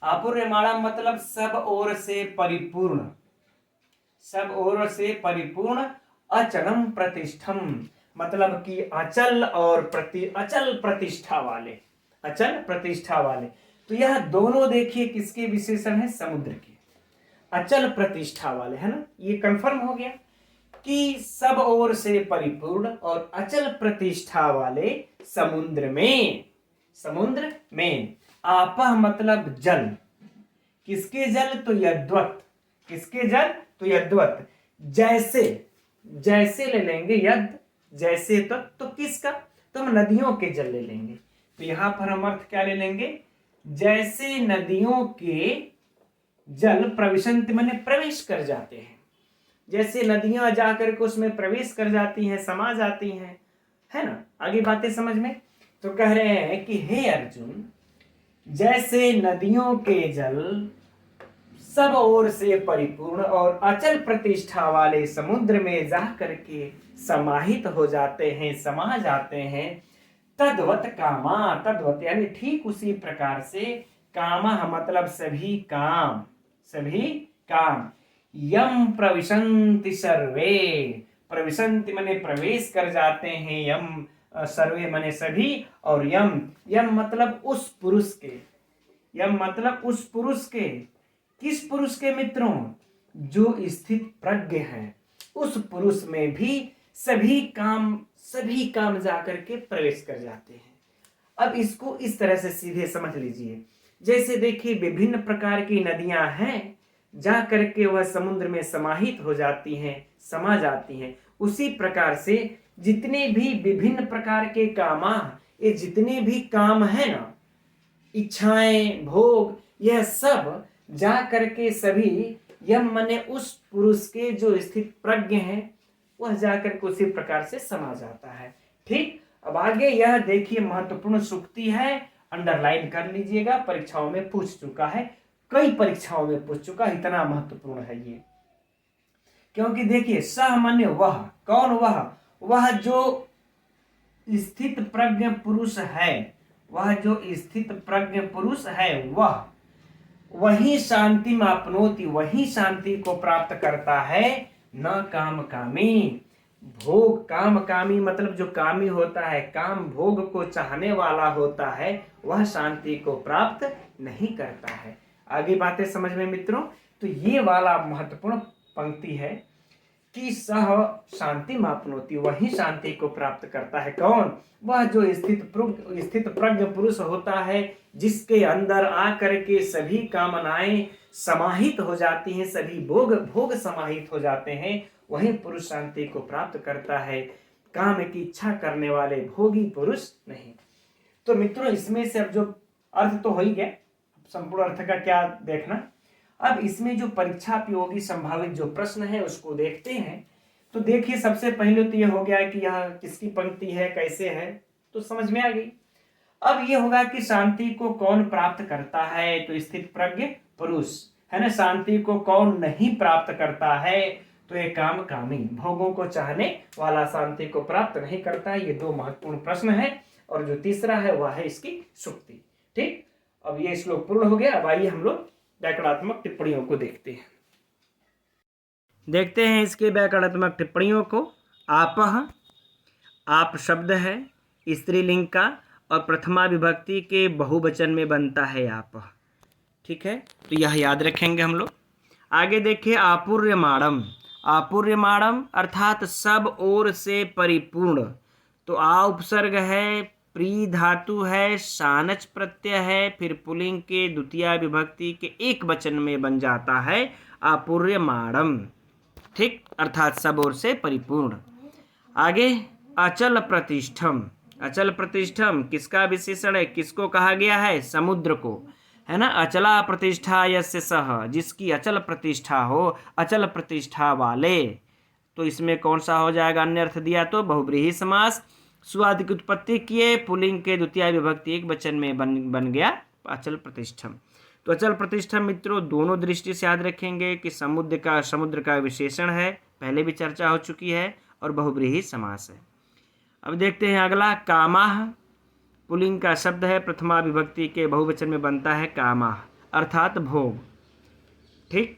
आपूर्यमाणम मतलब सब ओर से परिपूर्ण, सब ओर से परिपूर्ण, अचलम प्रतिष्ठम मतलब कि अचल और अचल प्रतिष्ठा वाले, अचल प्रतिष्ठा वाले। तो यह दोनों देखिए किसके विशेषण है, समुद्र के, अचल प्रतिष्ठा वाले, है ना। ये कंफर्म हो गया कि सब ओर से परिपूर्ण और अचल प्रतिष्ठा वाले समुद्र में, समुद्र में। आपह मतलब जल, किसके जल, तो यद्वत्, किसके जल, तो यद्वत्, जैसे, जैसे ले लेंगे, यद जैसे, तो किसका, तो हम नदियों के जल ले लेंगे। तो यहां पर हम अर्थ क्या ले लेंगे, जैसे नदियों के जल प्रविशन्ति माने प्रवेश कर जाते हैं, जैसे नदियां जाकर के उसमें प्रवेश कर जाती हैं, समा जाती हैं, है ना। आगे बातें समझ में। तो कह रहे हैं कि हे अर्जुन, जैसे नदियों के जल सब ओर से परिपूर्ण और अचल प्रतिष्ठा वाले समुद्र में जा करके समाहित हो जाते हैं, समा जाते हैं, तद्वत कामा, तद्वत यानी ठीक उसी प्रकार से, कामा मतलब सभी काम, सभी काम, यम प्रविशन्ति सर्वे, प्रविशन्ति माने प्रवेश कर जाते हैं, यम सर्वे माने सभी, और यम, यम मतलब उस पुरुष के, यम मतलब उस पुरुष के, किस पुरुष के मित्रों, जो स्थित प्रज्ञ है, उस पुरुष में भी सभी काम जाकर के प्रवेश कर जाते हैं। अब इसको इस तरह से सीधे समझ लीजिए, जैसे देखिए विभिन्न प्रकार की नदियां हैं, जा करके वह समुद्र में समाहित हो जाती हैं, समा जाती हैं, उसी प्रकार से जितने भी विभिन्न प्रकार के कामा, ये जितने भी काम है ना, इच्छाएं, भोग, यह सब जा करके सभी, यम मने उस पुरुष के जो स्थित प्रज्ञ है, वह जाकर के उसी प्रकार से समा जाता है। ठीक, अब आगे यह देखिए महत्वपूर्ण सूक्ति है, अंडरलाइन कर लीजिएगा, परीक्षाओं में पूछ चुका है, कई परीक्षाओं में पूछ चुका, इतना महत्वपूर्ण है ये। क्योंकि देखिए सह माने वह, कौन वह, वह जो स्थित प्रज्ञ पुरुष है, वह जो स्थित प्रज्ञ पुरुष है, वह वही शांति में अपनोति, वही शांति को प्राप्त करता है, न काम कामी, भोग काम कामी मतलब जो कामी होता है, काम भोग को चाहने वाला होता है, वह शांति को प्राप्त नहीं करता है। आगे बातें समझ में मित्रों। तो ये वाला महत्वपूर्ण पंक्ति है कि सह शांति मापनोति, वही शांति को प्राप्त करता है, कौन, वह जो स्थित प्रज्ञ पुरुष होता है, जिसके अंदर आकर के सभी कामनाएं समाहित हो जाती हैं, सभी भोग समाहित हो जाते हैं, वही पुरुष शांति को प्राप्त करता है, काम की इच्छा करने वाले भोगी पुरुष नहीं। तो मित्रों इसमें से अब जो अर्थ तो हो ही गया, संपूर्ण अर्थ का क्या देखना। अब इसमें जो परीक्षा उपयोगी संभावित जो प्रश्न है उसको देखते हैं। तो देखिए सबसे पहले तो यह हो गया कि यह किसकी पंक्ति है, कैसे है, तो समझ में आ गई। अब ये होगा कि शांति को कौन प्राप्त करता है, तो स्थित प्रज्ञ पुरुष, है ना। शांति को कौन नहीं प्राप्त करता है, तो ये काम कामी, भोगों को चाहने वाला शांति को प्राप्त नहीं करता है। ये दो महत्वपूर्ण प्रश्न है, और जो तीसरा है वह है इसकी सुक्ति। ठीक, अब ये श्लोक पूर्ण हो गया। अब आइए हम लोग व्याकरणात्मक टिप्पणियों को देखते हैं। देखते हैं इसके व्याकरणात्मक टिप्पणियों को। आपह, आप शब्द है स्त्रीलिंग का और प्रथमा विभक्ति के बहुवचन में बनता है आपह। ठीक है, तो यह याद रखेंगे हम लोग। आगे देखिए आपूर्यमाणम। आपूर्यमाणम अर्थात सब ओर से परिपूर्ण। तो आ उपसर्ग है, प्री धातु है, सानच प्रत्यय है, फिर पुल्लिंग के द्वितीय विभक्ति के एक वचन में बन जाता है आपूर्यमाणम। ठीक, अर्थात सब ओर से परिपूर्ण। आगे अचल प्रतिष्ठम। अचल प्रतिष्ठम किसका विशेषण है, किसको कहा गया है, समुद्र को, है ना। अचला प्रतिष्ठा यस्य सह, जिसकी अचल प्रतिष्ठा हो, अचल प्रतिष्ठा वाले। तो इसमें कौन सा हो जाएगा, अन्य अर्थ दिया तो बहुब्रीहि समास। सुआदि की उत्पत्ति किए, पुल्लिंग के द्वितीय विभक्ति एक वचन में बन गया अचल प्रतिष्ठम। तो अचल प्रतिष्ठम मित्रों दोनों दृष्टि से याद रखेंगे कि समुद्र का विशेषण है, पहले भी चर्चा हो चुकी है, और बहुब्रीहि समास है। अब देखते हैं अगला कामाह। पुल्लिंग का शब्द है, प्रथमा विभक्ति के बहुवचन में बनता है कामाह, अर्थात भोग। ठीक,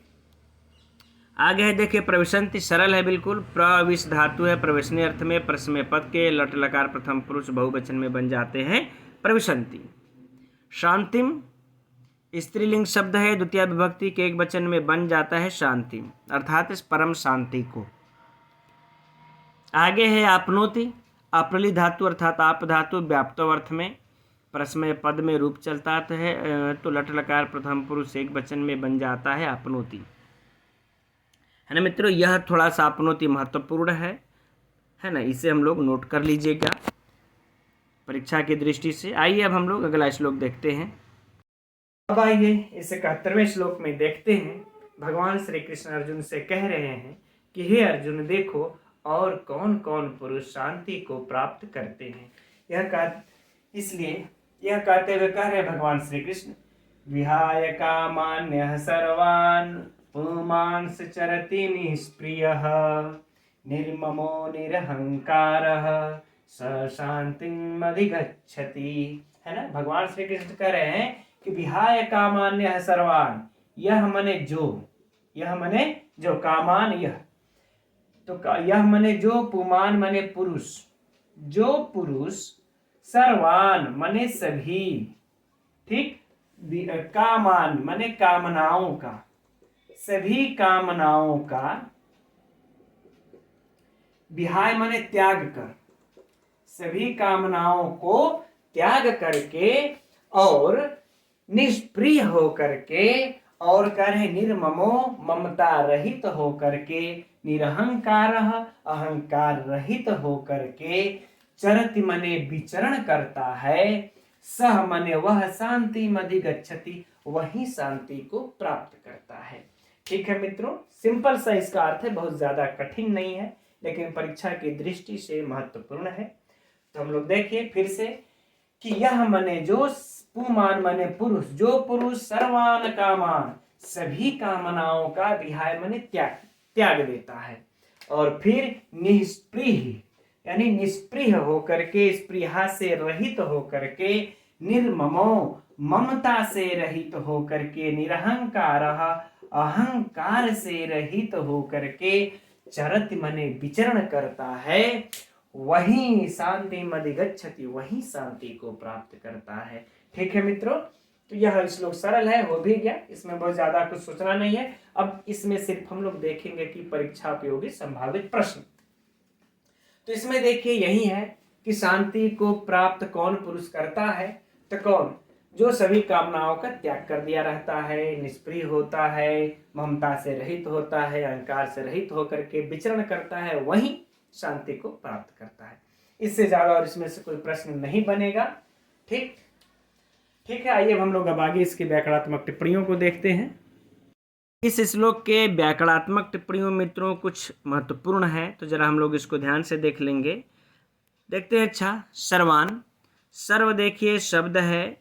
आगे है देखिए प्रविशन्ति, सरल है बिल्कुल। प्रविश धातु है, प्रवेशनीय अर्थ में परसमय पद के लट लकार प्रथम पुरुष बहुवचन में बन जाते हैं प्रविशन्ति। शांतिम स्त्रीलिंग शब्द है, द्वितीय विभक्ति के एक वचन में बन जाता है शांतिम, अर्थात इस परम शांति को। आगे है आपनोति। आपनली धातु अर्थात आप धातु व्याप्तव अर्थ में परसमय पद में रूप चलता है, तो लट लकार प्रथम पुरुष एक वचन में बन जाता है आपनोति, है ना मित्रों। यह थोड़ा सा आपनोति महत्वपूर्ण है ना, इसे हम लोग नोट कर लीजिएगा परीक्षा की दृष्टि से। आइए अब हम लोग अगला श्लोक देखते हैं। अब आइए इस 71वें श्लोक में देखते हैं, भगवान श्री कृष्ण अर्जुन से कह रहे हैं कि हे अर्जुन देखो और कौन कौन पुरुष शांति को प्राप्त करते हैं। यह कहते हुए कह रहे भगवान श्री कृष्ण, विहाय कामान्यः सर्वान् पुमांस चरति निष्प्रियः निर्ममो निरहंकारः स शांतिम् अधिगच्छति, है ना। भगवान श्री कृष्ण कह रहे हैं कि विहाय कामान्यः सर्वान्, यह मने जो कामान, यह तो यह मने जो, पुमान मने पुरुष, जो पुरुष, सर्वान मने सभी, ठीक, कामान मने कामनाओं का, सभी कामनाओं का, विहाय मने त्याग कर, सभी कामनाओं को त्याग करके और निष्प्रिय हो करके, और करें निर्ममो ममता रहित हो करके, निरहंकार अहंकार रहित हो करके, चरति मने विचरण करता है, सह मने वह शांति अधिगच्छति, वही शांति को प्राप्त करता है। ठीक है मित्रों, सिंपल सा इसका अर्थ है, बहुत ज्यादा कठिन नहीं है, लेकिन परीक्षा की दृष्टि से महत्वपूर्ण है। तो हम लोग देखिए फिर से कि यह मने जो, पुमान मने पुरुष, जो पुरुष सर्वान कामान, सभी कामनाओं का, विहाय मने त्याग देता है, और फिर निष्प्रिय यानी निष्प्रिय होकर के, स्पृहा से रहित होकर के, निर्ममो ममता से रहित होकर के, निरहंकार अहंकार से रहित होकर के, चरति मने विचरण करता है, वही शांति अधिगच्छति, वही शांति को प्राप्त करता है। ठीक है मित्रों, तो यह श्लोक सरल है, हो भी गया, इसमें बहुत ज्यादा कुछ सोचना नहीं है। अब इसमें सिर्फ हम लोग देखेंगे कि परीक्षा उपयोगी संभावित प्रश्न। तो इसमें देखिए यही है कि शांति को प्राप्त कौन पुरुष करता है, तो कौन, जो सभी कामनाओं का त्याग कर दिया रहता है, निष्प्रिय होता है, ममता से रहित होता है, अहंकार से रहित होकर के विचरण करता है, वही शांति को प्राप्त करता है। इससे ज्यादा और इसमें से कोई प्रश्न नहीं बनेगा। ठीक है, आइए हम लोग अब आगे इसकी व्याकरणात्मक टिप्पणियों को देखते हैं। इस श्लोक के व्याकरणात्मक टिप्पणियों मित्रों कुछ महत्वपूर्ण है, तो जरा हम लोग इसको ध्यान से देख लेंगे। देखते हैं। अच्छा, सर्वान, सर्व देखिए शब्द है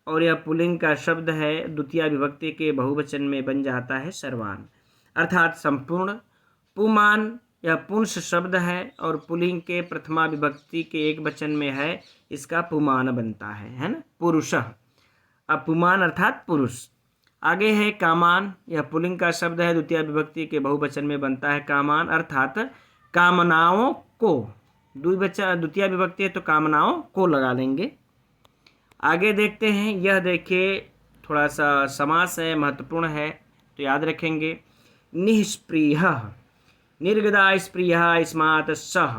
और यह पुल्लिंग का शब्द है, द्वितीय विभक्ति के बहुवचन में बन जाता है सर्वान, अर्थात संपूर्ण। पुमान यह पुंस शब्द है और पुल्लिंग के प्रथमा विभक्ति के एक वचन में है, इसका पुमान बनता है ना, पुरुषः। अब पुमान अर्थात पुरुष। आगे है कामान। यह पुल्लिंग का शब्द है, द्वितीय विभक्ति के बहुवचन में बनता है कामान, अर्थात कामनाओं को। द्वितीय विभक्ति है तो कामनाओं को लगा लेंगे। आगे देखते हैं, यह देखिए थोड़ा सा समास है, महत्वपूर्ण है तो याद रखेंगे। निष्प्रिय, निर्गता स्प्रिया स्मात् सह,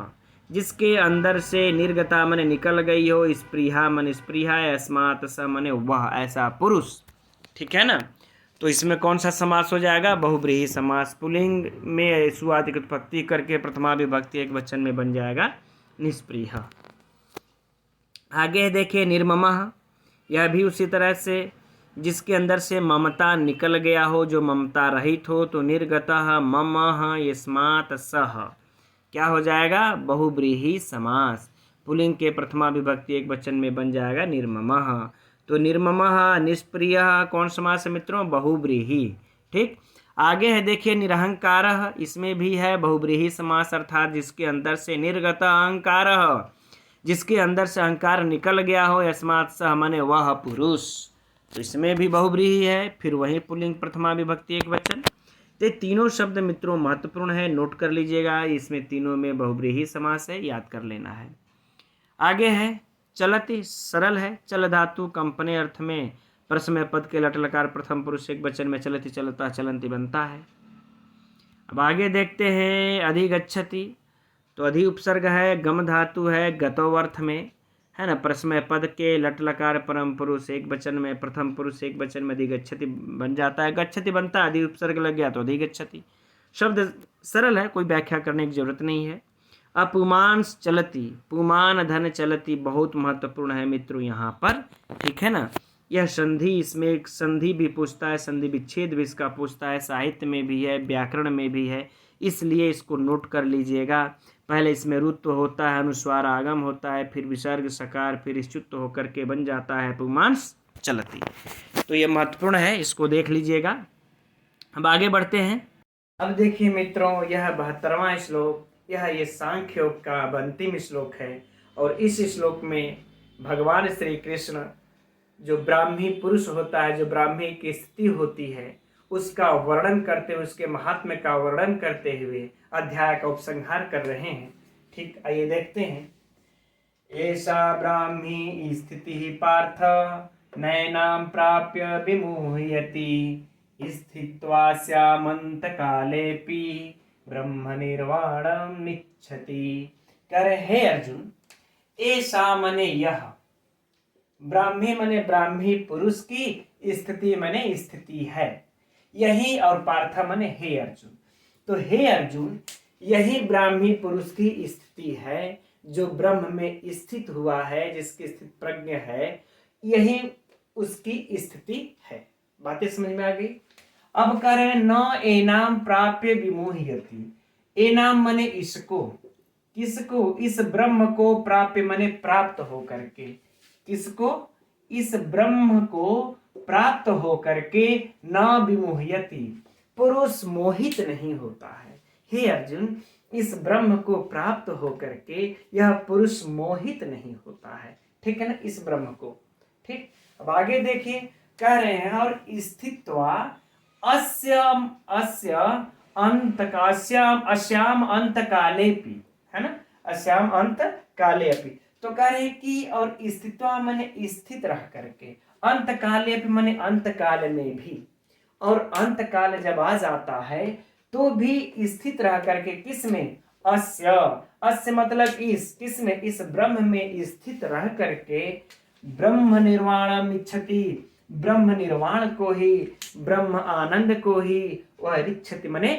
जिसके अंदर से निर्गता मन निकल गई हो, स्प्रिया मन स्प्रिया, अस्मात् स मन वह, ऐसा पुरुष। ठीक है ना। तो इसमें कौन सा समास हो जाएगा? बहुब्रीहि समास। पुल्लिंग में सुआदिक उत्पत्ति करके प्रथमा विभक्ति एक वचन में बन जाएगा निष्प्रिय। आगे देखिए निर्ममः। यह भी उसी तरह से, जिसके अंदर से ममता निकल गया हो, जो ममता रहित हो, तो निर्गतः ममः यस्मात् सः क्या हो जाएगा? बहुब्रीहि समास। पुल्लिंग के प्रथमा विभक्ति एक वचन में बन जाएगा निर्ममः। तो निर्ममः, निष्प्रियः कौन समास है मित्रों? बहुब्रीहि। ठीक। आगे है देखिए निरहंकारः। इसमें भी है बहुब्रीहि समास, अर्थात जिसके अंदर से निर्गत अहंकारः, जिसके अंदर से अहंकार निकल गया हो, यस्मात् सः माने वह पुरुष। तो इसमें भी बहुब्रीहि है, फिर वही पुल्लिंग प्रथमा विभक्ति एक वचन। तो तीनों शब्द मित्रों महत्वपूर्ण है, नोट कर लीजिएगा। इसमें तीनों में बहुब्रीहि समास है, याद कर लेना है। आगे है चलति, सरल है। चल धातु कंपने अर्थ में परसमय पद के लट लकार प्रथम पुरुष एक वचन में चलति चलता चलंती बनता है। अब आगे देखते हैं अधिगच्छति। तो अधि उपसर्ग है, गम धातु है, गतो अर्थ में है ना। परसमय पद के लट लकार परम पुरुष एक वचन में, प्रथम पुरुष एक वचन में अधिगच्छति बन जाता है। गच्छति बनता है, अधि उपसर्ग लग गया तो अधिगच्छति। शब्द सरल है, कोई व्याख्या करने की जरूरत नहीं है। अपुमांस चलती, पुमान धन चलती बहुत महत्वपूर्ण है मित्रों यहाँ पर। ठीक है ना। यह संधि, इसमें एक संधि भी पूछता है, संधि विच्छेद भी इसका पूछता है, साहित्य में भी है, व्याकरण में भी है, इसलिए इसको नोट कर लीजिएगा। पहले इसमें रुत्व होता है, अनुस्वार आगम होता है, फिर विसर्ग सकार, फिर च्युत होकर के बन जाता है पुमांस चलती। तो यह महत्वपूर्ण है, इसको देख लीजिएगा। अब आगे बढ़ते हैं। अब देखिए मित्रों, यह 72वां श्लोक, यह ये सांख्य योग का अंतिम श्लोक है। और इस श्लोक में भगवान श्री कृष्ण जो ब्राह्मी पुरुष होता है, जो ब्राह्मी की स्थिति होती है, उसका वर्णन करते हुए, उसके महात्म्य का वर्णन करते हुए अध्याय का उपसंहार कर रहे हैं। ठीक, आइए देखते हैं। एषा ब्राह्मी स्थिति पार्थ नैनां प्राप्य विमुह्यति, स्थित्वा स्यामन्तकालेऽपि ब्रह्म निर्वाणम् इच्छति। कह रहे हे अर्जुन, ऐसा मने यह, ब्राह्मी मने ब्राह्मी पुरुष की, स्थिति मने स्थिति है यही, और पार्थ मने हे अर्जुन। तो हे अर्जुन, यही ब्राह्मी पुरुष की स्थिति है, जो ब्रह्म में स्थित हुआ है, जिसकी स्थित प्रज्ञ है, यही उसकी स्थिति है। बातें समझ में आ गई। अब कह रहे न एनाम प्राप्य विमोह्यति। एनाम मने इसको, किसको? इस ब्रह्म को, प्राप्य मने प्राप्त हो करके, किसको? इस ब्रह्म को प्राप्त हो करके, न विमोह्यति, पुरुष मोहित नहीं होता है। हे अर्जुन, इस ब्रह्म को प्राप्त हो करके यह पुरुष मोहित नहीं होता है। ठीक है ना, इस ब्रह्म को। ठीक। अब आगे देखिए, कह रहे हैं और स्थित्वा अस्याम अंत कालेपि, है ना, अस्याम अंत काले अपि। तो कह रहे हैं कि और स्थित्वा माने स्थित रह करके, अंत काले अपि माने अंत काल में भी, और अंत काल जब आ जाता है तो भी स्थित रह करके, किसमें? अस्य मतलब इस, किसमें? इस ब्रह्म में स्थित रह करके ब्रह्म निर्वाणम इच्छति, ब्रह्म निर्वाण को ही, ब्रह्म आनंद को ही वह रिच्छति मने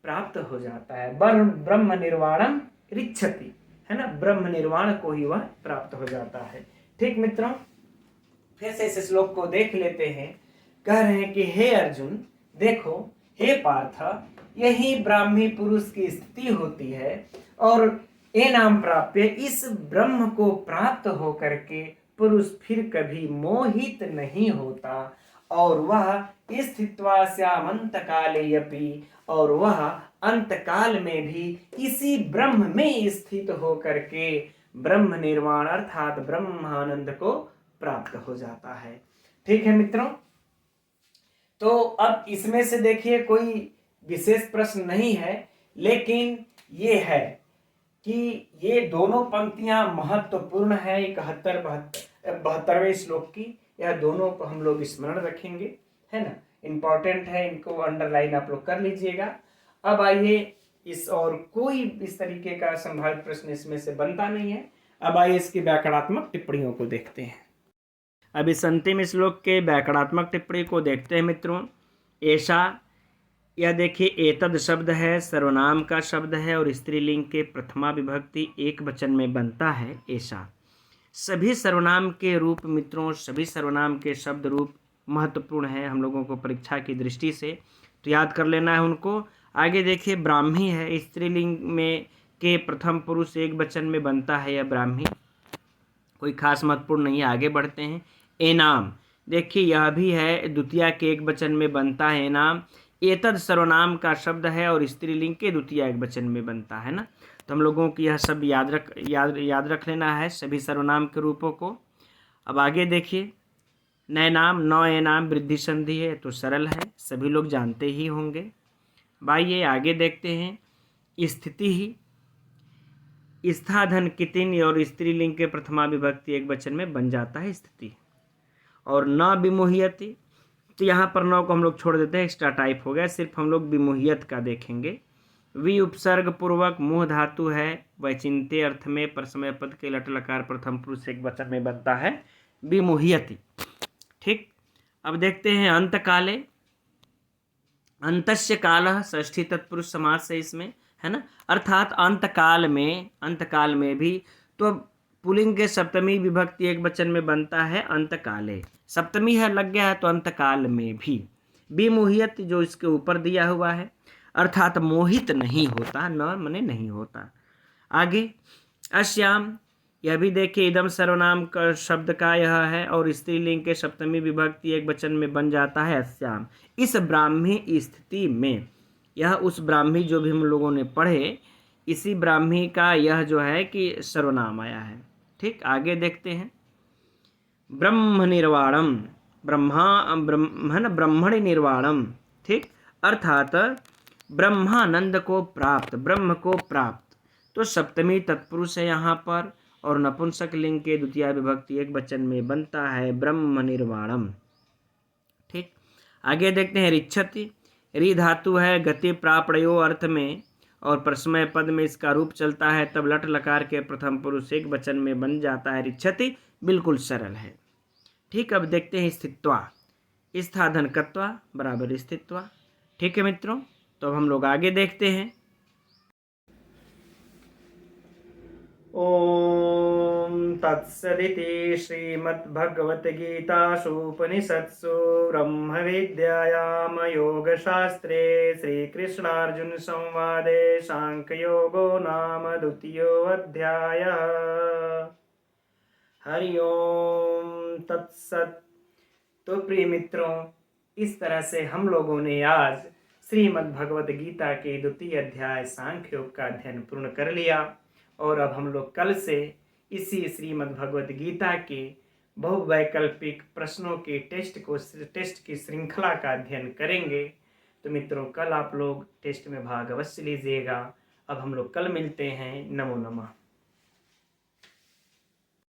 प्राप्त हो जाता है। ब्रह्म निर्वाणम रिच्छति, है ना, ब्रह्म निर्वाण को ही वह प्राप्त हो जाता है। ठीक मित्रों, फिर से इस श्लोक को देख लेते हैं। कह रहे हैं कि हे अर्जुन देखो, हे पार्थ, यही ब्राह्मी पुरुष की स्थिति होती है, और ये नाम प्राप्य, इस ब्रह्म को प्राप्त हो करके पुरुष फिर कभी मोहित नहीं होता, और वह स्थित्वा स्यामंत काले अपि, और वह अंत काल में भी इसी ब्रह्म में स्थित हो करके ब्रह्म निर्वाण अर्थात ब्रह्मानंद को प्राप्त हो जाता है। ठीक है मित्रों, तो अब इसमें से देखिए कोई विशेष प्रश्न नहीं है, लेकिन ये है कि ये दोनों पंक्तियां महत्वपूर्ण है 72वें श्लोक की। यह दोनों को हम लोग स्मरण रखेंगे, है ना, इंपॉर्टेंट है, इनको अंडरलाइन आप लोग कर लीजिएगा। अब आइए इस और कोई इस तरीके का संभावित प्रश्न इसमें से बनता नहीं है। अब आइए इसकी व्याकरणात्मक टिप्पणियों को देखते हैं। अब इस अंतिम श्लोक के व्याकरणात्मक टिप्पणी को देखते हैं मित्रों। ऐसा, यह देखिए एतद शब्द है, सर्वनाम का शब्द है और स्त्रीलिंग के प्रथमा विभक्ति एक वचन में बनता है ऐसा। सभी सर्वनाम के रूप मित्रों, सभी सर्वनाम के शब्द रूप महत्वपूर्ण है हम लोगों को परीक्षा की दृष्टि से, तो याद कर लेना है उनको। आगे देखिए ब्राह्मी है, स्त्रीलिंग में के प्रथम पुरुष एक वचन में बनता है यह ब्राह्मी, कोई खास महत्वपूर्ण नहीं है। आगे बढ़ते हैं। एनाम, देखिए यह भी है, द्वितीया के एक वचन में बनता है एनाम। एतद सर्वनाम का शब्द है और स्त्रीलिंग के द्वितीया एक वचन में बनता है ना, तो हम लोगों को यह सब याद रख लेना है सभी सर्वनाम के रूपों को। अब आगे देखिए नैनाम, नौ एनाम वृद्धि संधि है तो सरल है, सभी लोग जानते ही होंगे। भाई ये आगे देखते हैं। स्थिति ही, स्थाधन कितिन और स्त्रीलिंग के प्रथमा विभक्ति एक वचन में बन जाता है स्थिति। और न विमोहियति, तो यहाँ पर नौ को हम लोग छोड़ देते हैं, एक्स्ट्रा टाइप हो गया, सिर्फ हम लोग विमोहियत का देखेंगे। वि उपसर्ग पूर्वक मुँह धातु है, वैचिन्त्य अर्थ में परसमय पद के लट लकार प्रथम पुरुष एक वचन में बनता है विमोहियति। ठीक, अब देखते हैं अंतकाले। अंतस्य कालः षष्ठी तत्पुरुष समास से इसमें, है ना, अर्थात अंतकाल में भी तो पुल्लिंग के सप्तमी विभक्ति एक वचन में बनता है अंतकाले, सप्तमी है लग गया है तो अंतकाल में भी। विमोहियत जो इसके ऊपर दिया हुआ है, अर्थात मोहित नहीं होता, न मने नहीं होता। आगे अश्याम, यह भी देखिए इदम सर्वनाम का शब्द का यह है और स्त्रीलिंग के सप्तमी विभक्ति एक वचन में बन जाता है अश्याम। इस ब्राह्मी स्थिति में, यह उस ब्राह्मी जो भी हम लोगों ने पढ़े, इसी ब्राह्मी का यह जो है कि सर्वनाम आया है। ठीक, आगे देखते हैं। ब्रह्म निर्वाणम, ब्रह्मण निर्वाणम, ठीक, अर्थात ब्रह्मानंद को प्राप्त, ब्रह्म को प्राप्त, तो सप्तमी तत्पुरुष है यहाँ पर और नपुंसक लिंग के द्वितीय विभक्ति एक वचन में बनता है ब्रह्म निर्वाणम। ठीक, आगे देखते हैं। रिच्छति, री धातु है गति प्रापणयो अर्थ में और परसमय पद में इसका रूप चलता है, तब लट लकार के प्रथम पुरुष एक वचन में बन जाता है रिच्छति, बिल्कुल सरल है। ठीक, अब देखते हैं स्थित्वा, स्थाधन कत्वा बराबर स्थित्वा। ठीक है मित्रों, तो अब हम लोग आगे देखते हैं। ओम तत्सदिति श्रीमद्भगवद्गीतासूपनिषत्सु ब्रह्म विद्यायां योगशास्त्रे श्रीकृष्णार्जुन संवादे सांख्ययोगो नाम द्वितीयोऽध्यायः। हरि ओम तत्सत। तो प्रिय मित्रों, इस तरह से हम लोगों ने आज श्रीमद् भगवद गीता के द्वितीय अध्याय सांख्य योग का अध्ययन पूर्ण कर लिया और अब हम लोग कल से इसी श्रीमद् भगवद गीता के बहुवैकल्पिक प्रश्नों के टेस्ट की श्रृंखला का अध्ययन करेंगे। तो मित्रों, कल आप लोग टेस्ट में भाग अवश्य लीजिएगा। अब हम लोग कल मिलते हैं। नमो नमः।